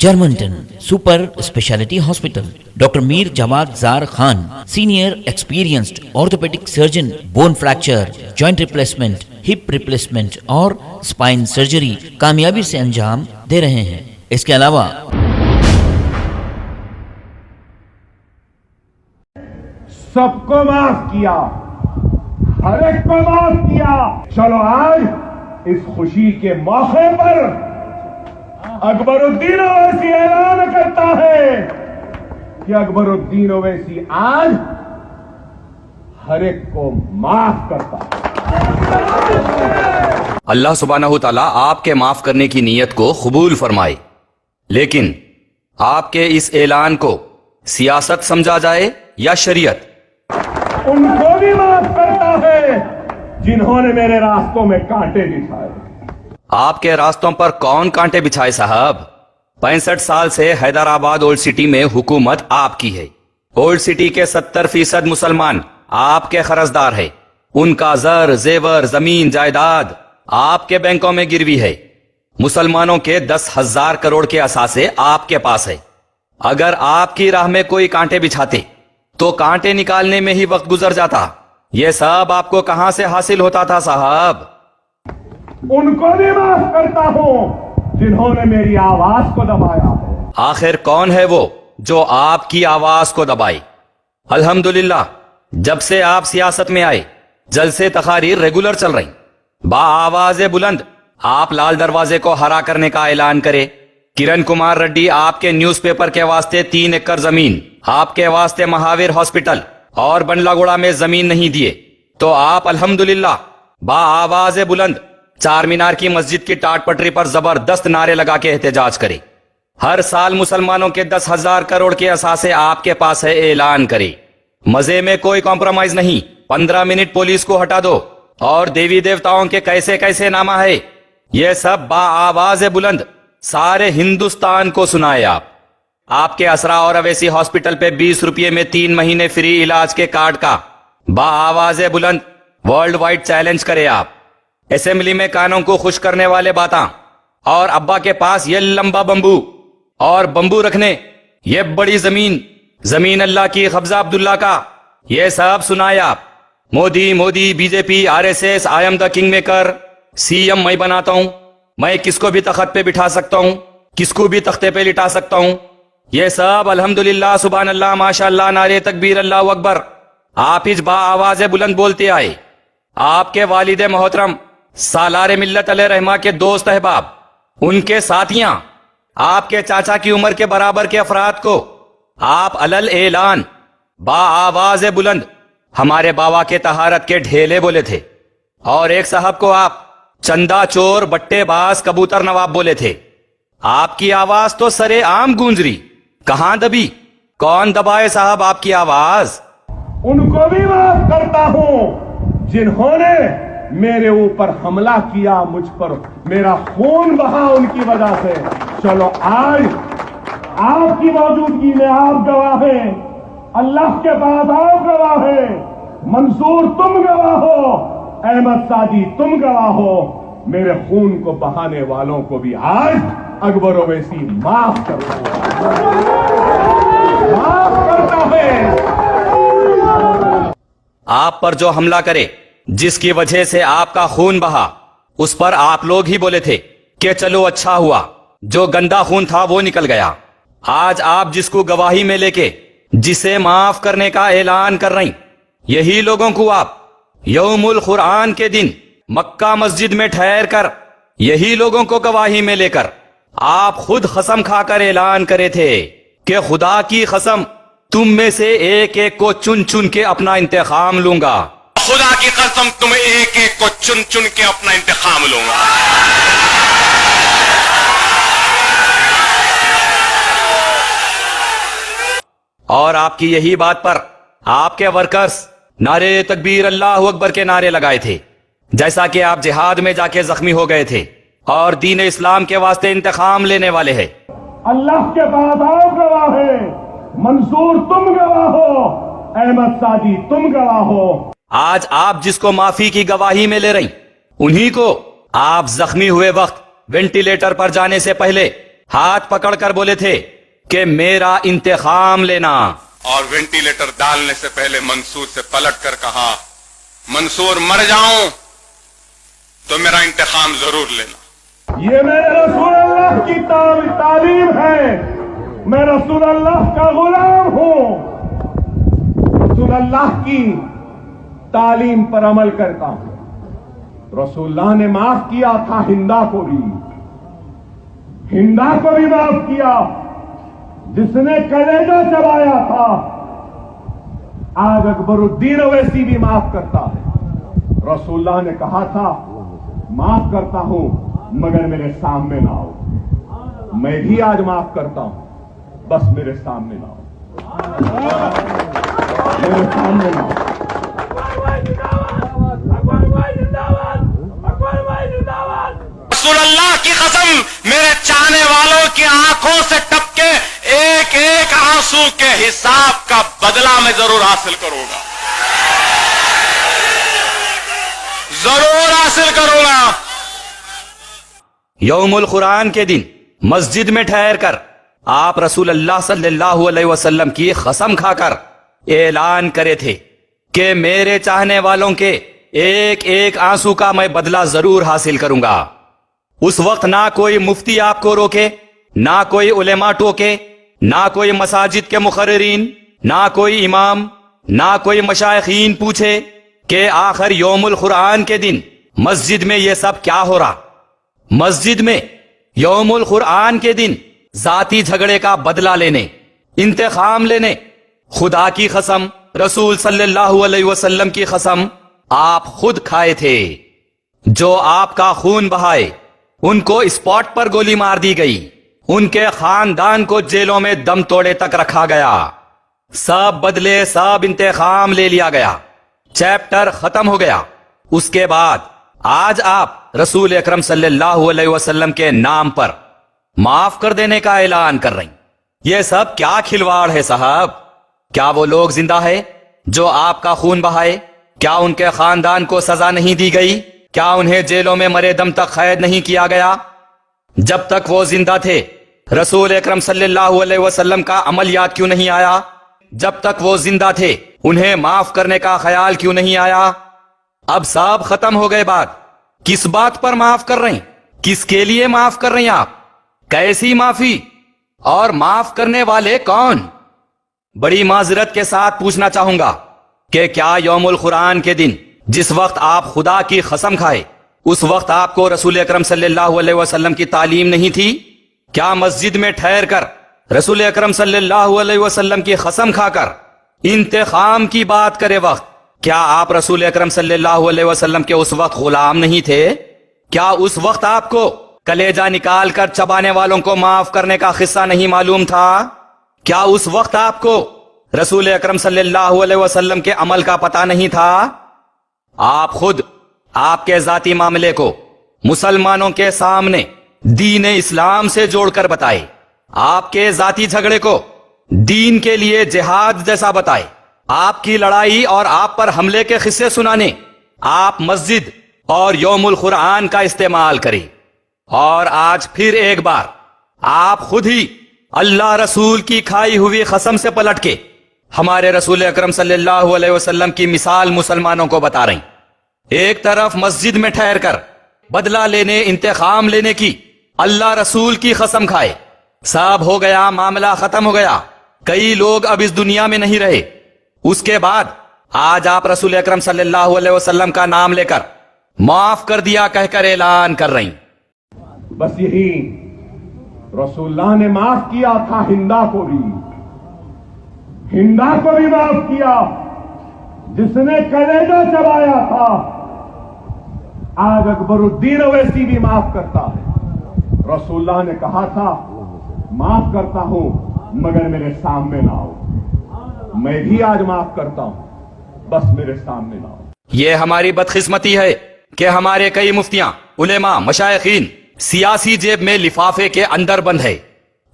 Germantown Super Speciality Hospital. Dr. Mir Jawad Zar Khan, Senior Experienced Orthopedic Surgeon, Bone Fracture, Joint Replacement, Hip Replacement اور Spine Surgery کامیابی سے انجام دے رہے ہیں. اس کے علاوہ سب کو معاف کیا, ہر ایک کو معاف کیا. چلو آج اس خوشی کے موقع پر اکبر الدین اویسی اعلان کرتا ہے کہ اکبر الدین اویسی آج ہر ایک کو معاف کرتا ہے. اللہ سبحانہ و تعالیٰ آپ کے معاف کرنے کی نیت کو قبول فرمائے, لیکن آپ کے اس اعلان کو سیاست سمجھا جائے یا شریعت. ان کو بھی معاف کرتا ہے جنہوں نے میرے راستوں میں کانٹے بچھائے. آپ کے راستوں پر کون کانٹے بچھائے صاحب؟ 65 سال سے حیدرآباد اولڈ سٹی میں حکومت آپ کی ہے. اولڈ سٹی کے 70% مسلمان آپ کے قرضدار ہے. ان کا زر زیور زمین جائیداد آپ کے بینکوں میں گروی ہے. مسلمانوں کے 10,000 کروڑ کے اثاثے آپ کے پاس ہے. اگر آپ کی راہ میں کوئی کانٹے بچھاتے تو کانٹے نکالنے میں ہی وقت گزر جاتا. یہ سب آپ کو کہاں سے حاصل ہوتا تھا صاحب؟ ان کو بھی معاف کرتا ہوں جنہوں نے میری آواز کو دبایا ہے. آخر کون ہے وہ جو آپ کی آواز کو دبائے؟ الحمدللہ جب سے آپ سیاست میں آئے جلسے تقاریر ریگولر چل رہی. با آواز بلند آپ لال دروازے کو ہرا کرنے کا اعلان کرے. کرن کمار ریڈی آپ کے نیوز پیپر کے واسطے 3 ایکڑ زمین, آپ کے واسطے مہاویر ہاسپٹل اور بنڈلا گوڑا میں زمین نہیں دیے تو آپ الحمدللہ با آواز بلند چار مینار کی مسجد کی ٹاٹ پٹری پر زبردست نعرے لگا کے احتجاج کرے. ہر سال مسلمانوں کے 10,000 کروڑ کے اثاثے آپ کے پاس ہے, اعلان کرے. مزے میں کوئی کمپرومائز نہیں. 15 منٹ پولیس کو ہٹا دو اور دیوی دیوتاؤں کے کیسے کیسے نامہ ہے یہ سب با آواز بلند سارے ہندوستان کو سنائے. آپ کے اسرا اور اویسی ہاسپٹل پہ 20 روپے میں 3 مہینے فری علاج کے کارڈ کا با آواز بلند ورلڈ وائڈ چیلنج کرے. آپ اسمبلی میں کانوں کو خوش کرنے والے باتاں اور ابا کے پاس یہ لمبا بمبو اور بمبو رکھنے, یہ بڑی زمین, زمین اللہ کی قبضہ عبداللہ کا, یہ سب سنائے آپ. Modi Modi B J P R S S I am the king maker, C M میں بناتا ہوں, میں کس کو بھی تخت پہ بٹھا سکتا ہوں, کس کو بھی تختے پہ لٹا سکتا ہوں. یہ سب الحمدللہ سبحان اللہ ماشاء اللہ نعرے تکبیر اللہ اکبر آپ ہی با آواز بلند بولتے آئے. آپ کے والد محترم سالار ملت علیہ رحمہ کے دوست احباب, ان کے ساتھیاں, آپ کے چاچا کی عمر کے برابر کے افراد کو آپ علل اعلان با آواز بلند ہمارے بابا کے طہارت کے ڈھیلے بولے تھے, اور ایک صاحب کو آپ چندہ چور بٹے باز کبوتر نواب بولے تھے. آپ کی آواز تو سرے عام گونج رہی, کہاں دبی؟ کون دبائے صاحب آپ کی آواز؟ ان کو بھی معاف کرتا ہوں جنہوں نے میرے اوپر حملہ کیا, مجھ پر میرا خون بہا ان کی وجہ سے. چلو آج آپ کی موجودگی میں آپ گواہ ہیں, اللہ کے پاس آپ گواہ ہیں, منصور تم گواہ ہو, احمد سعدی تم گواہ ہو. میرے خون کو بہانے والوں کو بھی آج اکبر اویسی معاف کرتا ہے. آپ پر جو حملہ کرے, جس کی وجہ سے آپ کا خون بہا, اس پر آپ لوگ ہی بولے تھے کہ چلو اچھا ہوا جو گندا خون تھا وہ نکل گیا. آج آپ جس کو گواہی میں لے کے جسے معاف کرنے کا اعلان کر رہی, یہی لوگوں کو آپ یوم القرآن کے دن مکہ مسجد میں ٹھہر کر, یہی لوگوں کو گواہی میں لے کر آپ خود قسم کھا کر اعلان کرے تھے کہ خدا کی قسم تم میں سے ایک ایک کو چن چن کے اپنا انتقام لوں گا. خدا کی قسم تمہیں ایک ایک کو چن چن کے اپنا انتقام لوں گا. اور آپ کی یہی بات پر آپ کے ورکرز نعرے تکبیر اللہ اکبر کے نعرے لگائے تھے, جیسا کہ آپ جہاد میں جا کے زخمی ہو گئے تھے اور دین اسلام کے واسطے انتقام لینے والے ہیں. اللہ کے پاس آپ گواہ ہیں, منصور تم گواہ ہو, احمد سعدی تم گواہ ہو. آج آپ جس کو معافی کی گواہی میں لے رہی, انہی کو آپ زخمی ہوئے وقت وینٹیلیٹر پر جانے سے پہلے ہاتھ پکڑ کر بولے تھے کہ میرا انتقام لینا. اور وینٹیلیٹر ڈالنے سے پہلے منصور سے پلٹ کر کہا منصور مر جاؤں تو میرا انتقام ضرور لینا. یہ میرے رسول اللہ کی تعلیم ہے. میں رسول اللہ کا غلام ہوں. رسول اللہ کی تعلیم پر عمل کرتا ہوں. رسول اللہ نے معاف کیا تھا ہندا کو بھی معاف کیا جس نے کلیجہ چبایا تھا. آج اکبر الدین اویسی بھی معاف کرتا ہے. رسول اللہ نے کہا تھا معاف کرتا ہوں مگر میرے سامنے نہ آؤ. میں بھی آج معاف کرتا ہوں بس میرے سامنے نہ آؤ. میرے سامنے نہ آؤ. رسول اللہ کی قسم میرے چاہنے والوں کی آنکھوں سے ٹپکے ایک ایک آنسو کے حساب کا بدلہ میں ضرور حاصل کروں گا. ضرور حاصل کروں گا. یوم القرآن کے دن مسجد میں ٹھہر کر آپ رسول اللہ صلی اللہ علیہ وسلم کی قسم کھا کر اعلان کرے تھے کہ میرے چاہنے والوں کے ایک ایک آنسو کا میں بدلہ ضرور حاصل کروں گا. اس وقت نہ کوئی مفتی آپ کو روکے، نہ کوئی علماء ٹوکے، نہ کوئی مساجد کے مقررین، نہ کوئی امام، نہ کوئی مشائخین پوچھے کہ آخر یوم القرآن کے دن مسجد میں یہ سب کیا ہو رہا. مسجد میں یوم القرآن کے دن ذاتی جھگڑے کا بدلہ لینے، انتقام لینے، خدا کی قسم، رسول صلی اللہ علیہ وسلم کی قسم آپ خود کھائے تھے. جو آپ کا خون بہائے ان کو اسپاٹ پر گولی مار دی گئی، ان کے خاندان کو جیلوں میں دم توڑے تک رکھا گیا. سب بدلے، سب انتقام لے لیا گیا. چیپٹر ختم ہو گیا. اس کے بعد آج آپ رسول اکرم صلی اللہ علیہ وسلم کے نام پر معاف کر دینے کا اعلان کر رہی. یہ سب کیا کھلواڑ ہے صاحب؟ کیا وہ لوگ زندہ ہے جو آپ کا خون بہائے؟ کیا ان کے خاندان کو سزا نہیں دی گئی؟ کیا انہیں جیلوں میں مرے دم تک قید نہیں کیا گیا؟ جب تک وہ زندہ تھے رسول اکرم صلی اللہ علیہ وسلم کا عمل یاد کیوں نہیں آیا؟ جب تک وہ زندہ تھے انہیں معاف کرنے کا خیال کیوں نہیں آیا؟ اب سب ختم ہو گئے. بات کس بات پر معاف کر رہے ہیں؟ کس کے لیے معاف کر رہے ہیں آپ؟ کیسی معافی؟ اور معاف کرنے والے کون؟ بڑی معذرت کے ساتھ پوچھنا چاہوں گا کہ کیا یوم القرآن کے دن جس وقت آپ خدا کی قسم کھائے اس وقت آپ کو رسول اکرم صلی اللہ علیہ وسلم کی تعلیم نہیں تھی؟ کیا مسجد میں ٹھہر کر رسول اکرم صلی اللہ علیہ وسلم کی قسم کھا کر انتقام کی بات کرے وقت کیا آپ رسول اکرم صلی اللہ علیہ وسلم کے اس وقت غلام نہیں تھے؟ کیا اس وقت آپ کو کلیجہ نکال کر چبانے والوں کو معاف کرنے کا قصہ نہیں معلوم تھا؟ کیا اس وقت آپ کو رسول اکرم صلی اللہ علیہ وسلم کے عمل کا پتہ نہیں تھا؟ آپ خود آپ کے ذاتی معاملے کو مسلمانوں کے سامنے دین اسلام سے جوڑ کر بتائے. آپ کے ذاتی جھگڑے کو دین کے لیے جہاد جیسا بتائے. آپ کی لڑائی اور آپ پر حملے کے قصے سنانے آپ مسجد اور یوم القرآن کا استعمال کریں. اور آج پھر ایک بار آپ خود ہی اللہ رسول کی کھائی ہوئی قسم سے پلٹ کے ہمارے رسول اکرم صلی اللہ علیہ وسلم کی مثال مسلمانوں کو بتا رہی. ایک طرف مسجد میں ٹھہر کر بدلہ لینے، انتقام لینے کی اللہ رسول کی قسم کھائے. سب ہو گیا، معاملہ ختم ہو گیا. کئی لوگ اب اس دنیا میں نہیں رہے. اس کے بعد آج آپ رسول اکرم صلی اللہ علیہ وسلم کا نام لے کر معاف کر دیا کہہ کر اعلان کر رہی. بس یہی رسول اللہ نے معاف کیا تھا ہندا کو بھی معاف کیا جس نے کلیجہ چبایا تھا. آج اکبر الدین اویسی بھی معاف کرتا ہے. رسول اللہ نے کہا تھا معاف کرتا ہوں مگر میرے سامنے نہ آؤ. میں بھی آج معاف کرتا ہوں بس میرے سامنے نہ آؤ. یہ ہماری بدقسمتی ہے کہ ہمارے کئی مفتیاں، علماء، مشائخین سیاسی جیب میں لفافے کے اندر بند ہے.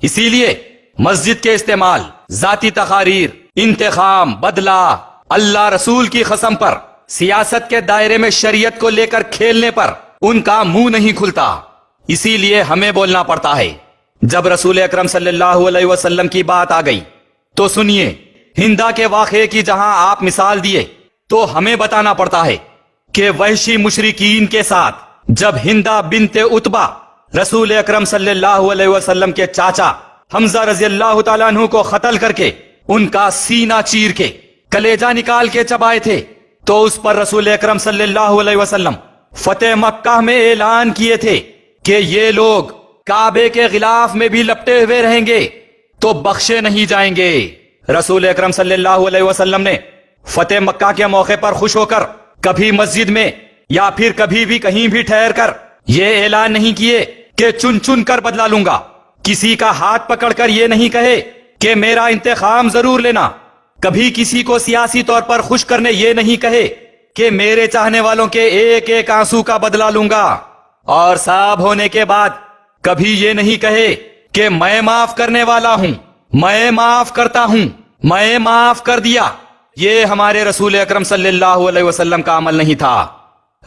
اسی لیے مسجد کے استعمال، ذاتی تقاریر، انتقام، بدلہ، اللہ رسول کی قسم پر، سیاست کے دائرے میں شریعت کو لے کر کھیلنے پر ان کا منہ نہیں کھلتا. اسی لیے ہمیں بولنا پڑتا ہے جب رسول اکرم صلی اللہ علیہ وسلم کی بات آ گئی تو سنیے، ہندا کے واقعے کی جہاں آپ مثال دیے تو ہمیں بتانا پڑتا ہے کہ وحشی مشرکین کے ساتھ جب ہندا بنت عتبہ رسول اکرم صلی اللہ علیہ وسلم کے چاچا حمزہ رضی اللہ تعالیٰ عنہ کو قتل کر کے ان کا سینہ چیر کے کلیجہ نکال کے چبائے تھے، تو اس پر رسول اکرم صلی اللہ علیہ وسلم فتح مکہ میں اعلان کیے تھے کہ یہ لوگ کعبے کے غلاف میں بھی لپٹے ہوئے رہیں گے تو بخشے نہیں جائیں گے۔ رسول اکرم صلی اللہ علیہ وسلم نے فتح مکہ کے موقع پر خوش ہو کر کبھی مسجد میں یا پھر کبھی بھی کہیں بھی ٹھہر کر یہ اعلان نہیں کیے کہ چن چن کر بدلا لوں گا، کسی کا ہاتھ پکڑ کر یہ نہیں کہے کہ میرا انتقام ضرور لینا، کبھی کسی کو سیاسی طور پر خوش کرنے یہ نہیں کہے کہ میرے چاہنے والوں کے ایک ایک آنسو کا بدلہ لوں گا، اور صاحب ہونے کے بعد کبھی یہ نہیں کہے کہ میں معاف کرنے والا ہوں، میں معاف کرتا ہوں، میں معاف کر دیا۔ یہ ہمارے رسول اکرم صلی اللہ علیہ وسلم کا عمل نہیں تھا۔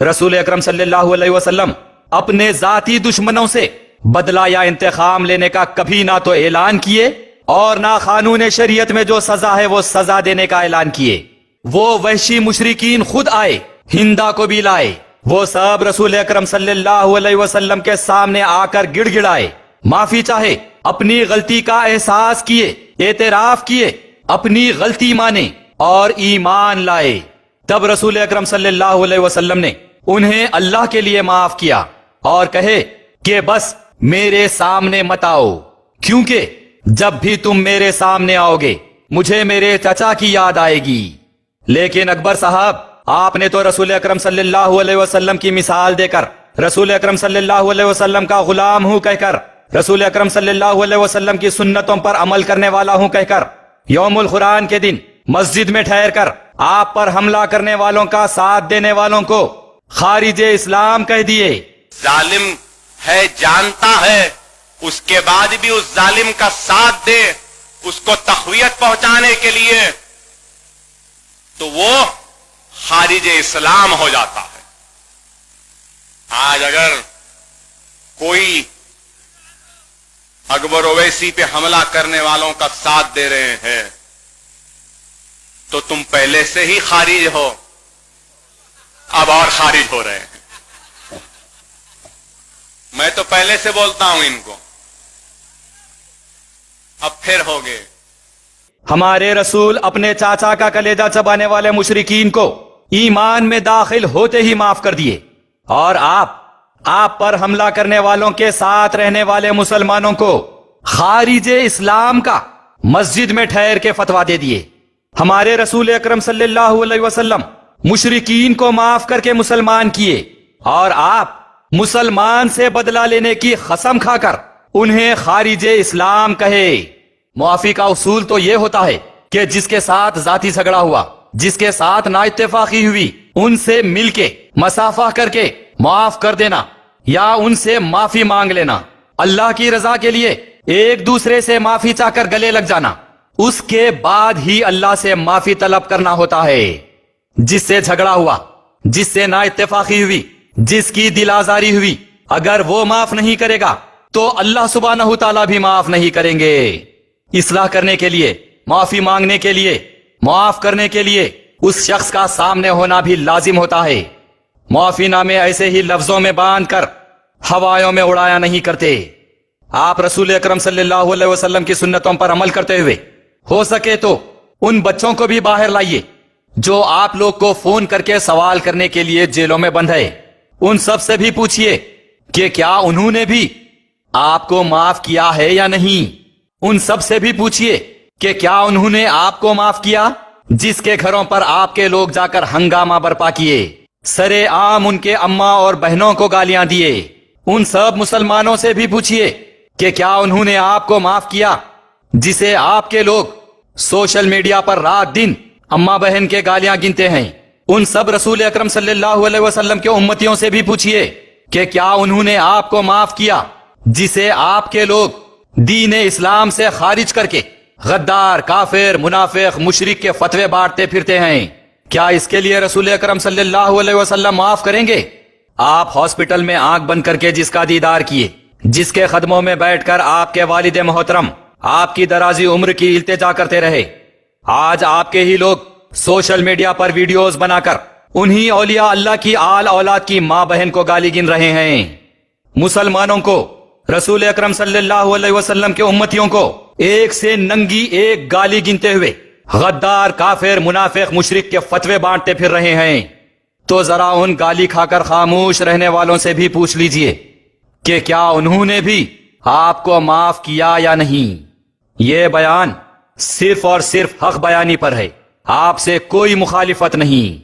رسول اکرم صلی اللہ علیہ وسلم اپنے ذاتی دشمنوں سے بدلہ یا انتقام لینے کا کبھی نہ تو اعلان کیے اور نہ قانون شریعت میں جو سزا ہے وہ سزا دینے کا اعلان کیے۔ وہ وحشی مشرکین خود آئے، ہندا کو بھی لائے، وہ سب رسول اکرم صلی اللہ علیہ وسلم کے سامنے آ کر گڑ گڑائے، معافی چاہے، اپنی غلطی کا احساس کیے، اعتراف کیے، اپنی غلطی مانے اور ایمان لائے۔ تب رسول اکرم صلی اللہ علیہ وسلم نے انہیں اللہ کے لیے معاف کیا اور کہے کہ بس میرے سامنے مت آؤ، کیونکہ جب بھی تم میرے سامنے آؤ گے مجھے میرے چچا کی یاد آئے گی۔ لیکن اکبر صاحب، آپ نے تو رسول اکرم صلی اللہ علیہ وسلم کی مثال دے کر، رسول اکرم صلی اللہ علیہ وسلم کا غلام ہوں کہہ کر، رسول اکرم صلی اللہ علیہ وسلم کی سنتوں پر عمل کرنے والا ہوں کہہ کر، یوم القرآن کے دن مسجد میں ٹھہر کر آپ پر حملہ کرنے والوں کا ساتھ دینے والوں کو خارج اسلام کہہ دیے۔ ظالم ہے، جانتا ہے، اس کے بعد بھی اس ظالم کا ساتھ دے، اس کو تقویت پہنچانے کے لیے، تو وہ خارج اسلام ہو جاتا ہے۔ آج اگر کوئی اکبر اویسی پہ حملہ کرنے والوں کا ساتھ دے رہے ہیں تو تم پہلے سے ہی خارج ہو، اب اور خارج ہو رہے ہیں۔ میں تو پہلے سے بولتا ہوں ان کو، اب پھر ہو گئے۔ ہمارے رسول اپنے چاچا کا کلیجہ چبانے والے مشرکین کو ایمان میں داخل ہوتے ہی معاف کر دیے، اور آپ پر حملہ کرنے والوں کے ساتھ رہنے والے مسلمانوں کو خارج اسلام کا مسجد میں ٹھہر کے فتویٰ دے دیے۔ ہمارے رسول اکرم صلی اللہ علیہ وسلم مشرکین کو معاف کر کے مسلمان کیے، اور آپ مسلمان سے بدلہ لینے کی قسم کھا کر انہیں خارج اسلام کہے۔ معافی کا اصول تو یہ ہوتا ہے کہ جس کے ساتھ ذاتی جھگڑا ہوا، جس کے ساتھ نا اتفاقی ہوئی، ان سے مل کے مصافحہ کر کے معاف کر دینا یا ان سے معافی مانگ لینا، اللہ کی رضا کے لیے ایک دوسرے سے معافی چاہ کر گلے لگ جانا، اس کے بعد ہی اللہ سے معافی طلب کرنا ہوتا ہے۔ جس سے جھگڑا ہوا، جس سے نا اتفاقی ہوئی، جس کی دل آزاری ہوئی، اگر وہ معاف نہیں کرے گا تو اللہ سبحانہ تعالیٰ بھی معاف نہیں کریں گے۔ اصلاح کرنے کے لیے، معافی مانگنے کے لیے، معاف کرنے کے لیے اس شخص کا سامنے ہونا بھی لازم ہوتا ہے۔ معافی نامے ایسے ہی لفظوں میں باندھ کر ہوایوں میں اڑایا نہیں کرتے۔ آپ رسول اکرم صلی اللہ علیہ وسلم کی سنتوں پر عمل کرتے ہوئے ہو سکے تو ان بچوں کو بھی باہر لائیے جو آپ لوگ کو فون کر کے سوال کرنے کے لیے جیلوں میں بند ہے۔ ان سب سے بھی پوچھئے کہ کیا انہوں نے بھی آپ کو معاف کیا ہے یا نہیں۔ ان سب سے بھی پوچھئے کہ کیا انہوں نے آپ کو معاف کیا جس کے گھروں پر آپ کے لوگ جا کر ہنگامہ برپا کیے، سرے عام ان کے اماں اور بہنوں کو گالیاں دیے۔ ان سب مسلمانوں سے بھی پوچھئے کہ کیا انہوں نے آپ کو معاف کیا جسے آپ کے لوگ سوشل میڈیا پر رات دن اماں بہن کے گالیاں گنتے ہیں۔ ان سب رسول اکرم صلی اللہ علیہ وسلم کے امتیوں سے بھی پوچھئے کہ کیا انہوں نے آپ کو معاف کیا جسے آپ کے لوگ دین اسلام سے خارج کر کے غدار، کافر، منافق، مشرک کے فتوے بانٹتے پھرتے ہیں۔ کیا اس کے لیے رسول اکرم صلی اللہ علیہ وسلم معاف کریں گے؟ آپ ہاسپٹل میں آنکھ بند کر کے جس کا دیدار کیے، جس کے قدموں میں بیٹھ کر آپ کے والد محترم آپ کی درازی عمر کی التجا کرتے رہے، آج آپ کے ہی لوگ سوشل میڈیا پر ویڈیوز بنا کر انہی اولیاء اللہ کی آل اولاد کی ماں بہن کو گالی گن رہے ہیں۔ مسلمانوں کو، رسول اکرم صلی اللہ علیہ وسلم کے امتیوں کو ایک سے ننگی ایک گالی گنتے ہوئے غدار، کافر، منافق، مشرک کے فتوے بانٹتے پھر رہے ہیں۔ تو ذرا ان گالی کھا کر خاموش رہنے والوں سے بھی پوچھ لیجئے کہ کیا انہوں نے بھی آپ کو معاف کیا یا نہیں۔ یہ بیان صرف اور صرف حق بیانی پر ہے، آپ سے کوئی مخالفت نہیں۔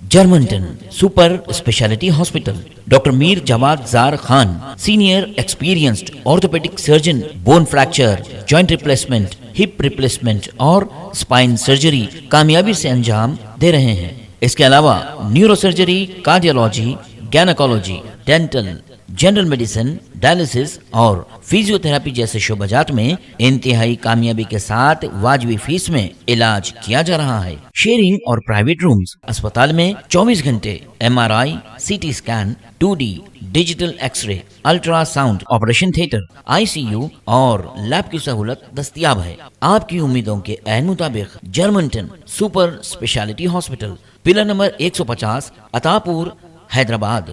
جرمنٹن super speciality hospital, doctor Mir Jamad Zar Khan, senior experienced orthopaedic surgeon, bone fracture, joint replacement, hip replacement اور اسپائن سرجری کامیابی سے انجام دے رہے ہیں۔ اس کے علاوہ neurosurgery, cardiology, gynaecology, dental, general medicine, dialysis اور فزیو تھراپی جیسے شعبہ جات میں انتہائی کامیابی کے ساتھ واجبی فیس میں علاج کیا جا رہا ہے۔ شیئرنگ اور پرائیویٹ رومز، اسپتال میں 24 گھنٹے MRI، CT scan, 2D digital X ray, ultra sound, operation theatre, ICU اور لیب کی سہولت دستیاب ہے۔ آپ کی امیدوں کے عین مطابق جرمنٹن super speciality hospital, pillar number 150، عطا پور، حیدرآباد۔